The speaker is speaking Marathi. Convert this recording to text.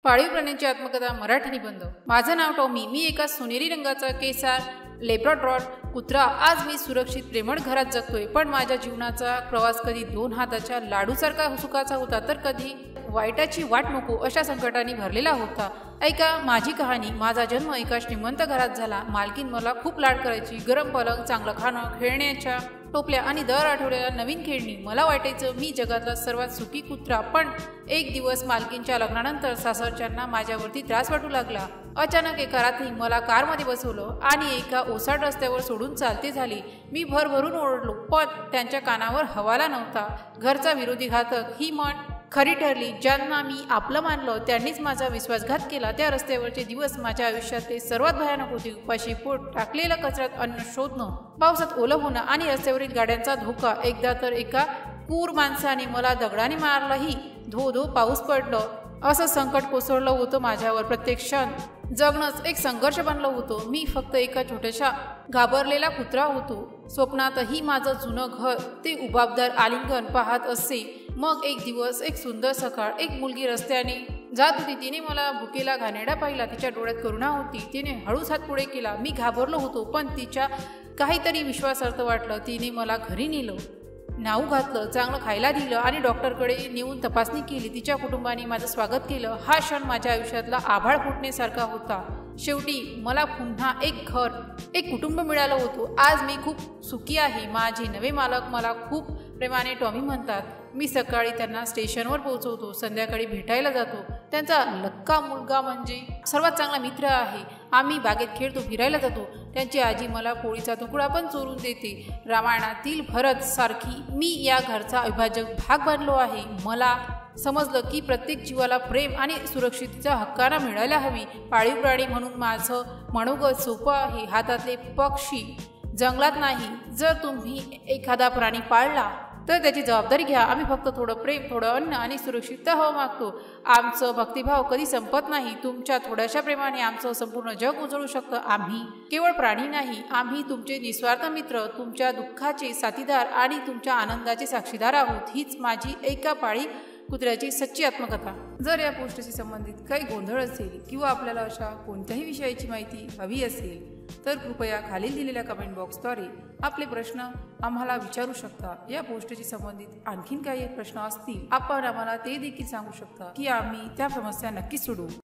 पाळीव प्राण्यांची आत्मकथा मराठी निबंध। माझं नाव टॉमी। मी एका सोनेरी रंगाचा केसार लेब्राडॉर कुत्रा। आज मी सुरक्षित प्रेमळ घरात जगतोय, पण माझ्या जीवनाचा प्रवास कधी 2 हाताच्या लाडूसारखा सुखाचा होता, तर कधी वाईटाची वाट नको अशा संकटांनी भरलेला होता। ऐका माझी कहाणी। माझा जन्म एका श्रीमंत घरात झाला। मालकीन मला खूप लाड करायची। गरम पलंग, चांगलं खाणं, खेळण्याच्या टोपल्या आणि दर आठवड्याला नवीन खेळणी। मला वाटायचं मी जगातला सर्वात सुखी कुत्रा। पण एक दिवस मालकींच्या लग्नानंतर सासरच्यांना माझ्यावरती त्रास वाटू लागला। अचानक एका रात्री मला कारमध्ये बसवलं आणि एका ओसाड रस्त्यावर सोडून चालते झाली। मी भरभरून ओरडलो, पण त्यांच्या कानावर हवाला नव्हता। घरचा विरोधी घातक ही म्हण खरी ठरली। ज्यांना मी आपलं मानलं त्यांनीच माझा विश्वासघात केला। त्या रस्त्यावरचे दिवस माझ्या आयुष्यातले सर्वात भयानक होते। उपाशी पोट, टाकलेल्या कचऱ्यात अन्न शोधणं, पावसात ओलं होणं आणि रस्त्यावरील गाड्यांचा धोका। एकदा तर एका क्रूर माणसाने मला दगडाने मारलंही। धो धो पाऊस पडलं। असं संकट कोसळलं होतं माझ्यावर। प्रत्येक क्षण जगणंच एक संघर्ष बनलं होतं। मी फक्त एका छोट्याशा घाबरलेला कुत्रा होतो। स्वप्नातही माझं जुनं घर, ते उबाबदार आलिंगन पाहत असे। मग एक दिवस, एक सुंदर सकाळ, एक मुलगी रस्त्याने जात होती। तिने मला भुकेला घाणेरडा पाहिला। तिच्या डोळ्यात करुणा होती। तिने हळूच हात पुढे केला। मी घाबरलो होतो, पण तिच्या काहीतरी विश्वासार्थ वाटलं। तिने मला घरी नेलं, नाऊ घातलं, चांगलं खायला दिलं आणि डॉक्टरकडे नेऊन तपासणी केली। तिच्या कुटुंबाने माझं स्वागत केलं। हा क्षण माझ्या आयुष्यातला आभाळ फुटण्यासारखा होता। शेवटी मला पुन्हा एक घर, एक कुटुंब मिळालं होतं। आज मी खूप सुखी आहे। माझे नवे मालक मला खूप प्रेमाने टॉमी म्हणतात। मी सकाळी त्यांना स्टेशनवर पोहोचवतो, संध्याकाळी भेटायला जातो। त्यांचा लक्का मुलगा म्हणजे सर्वात चांगला मित्र आहे। आम्ही बागेत खेळतो, फिरायला जातो। त्यांची आजी मला पोळीचा तुकडा पण चोरून देते। रामायणातील भरत सारखी मी या घरचा अविभाज्य भाग बनलो आहे। मला समजलं की प्रत्येक जीवाला प्रेम आणि सुरक्षिततेचा हक्काना मिळायला हवी। पाळीव प्राणी म्हणून माझं मनोगत सोपं आहे। हातातले पक्षी जंगलात नाही। जर तुम्ही एखादा प्राणी पाळला तर त्याची जबाबदारी घ्या। आम्ही फक्त थोडं प्रेम, थोडं अन्न आणि सुरक्षितता हवं मागतो। आमचं भक्तिभाव कधी संपत नाही। तुमच्या थोड्याशा प्रेमाने आमचं संपूर्ण जग उजळू शकतं। आम्ही केवळ प्राणी नाही, आम्ही तुमचे निस्वार्थ मित्र, तुमच्या दुःखाचे साथीदार आणि तुमच्या आनंदाचे साक्षीदार आहोत। हीच माझी एका पाळीव कुत्र्याची सच्ची आत्मकथा। जर या पोस्टशी संबंधित काही गोंधळ असेल किंवा आपल्याला अशा कोणत्याही विषयाची माहिती हवी असेल तर कृपया खालील दिलेल्या कमेंट बॉक्सद्वारे आपले प्रश्न आम्हाला विचारू शकता। या पोस्टशी संबंधित आणखीन काही प्रश्न असतील आपण आम्हाला ते देखील सांगू शकता की आम्ही त्या समस्या नक्कीच सोडवू।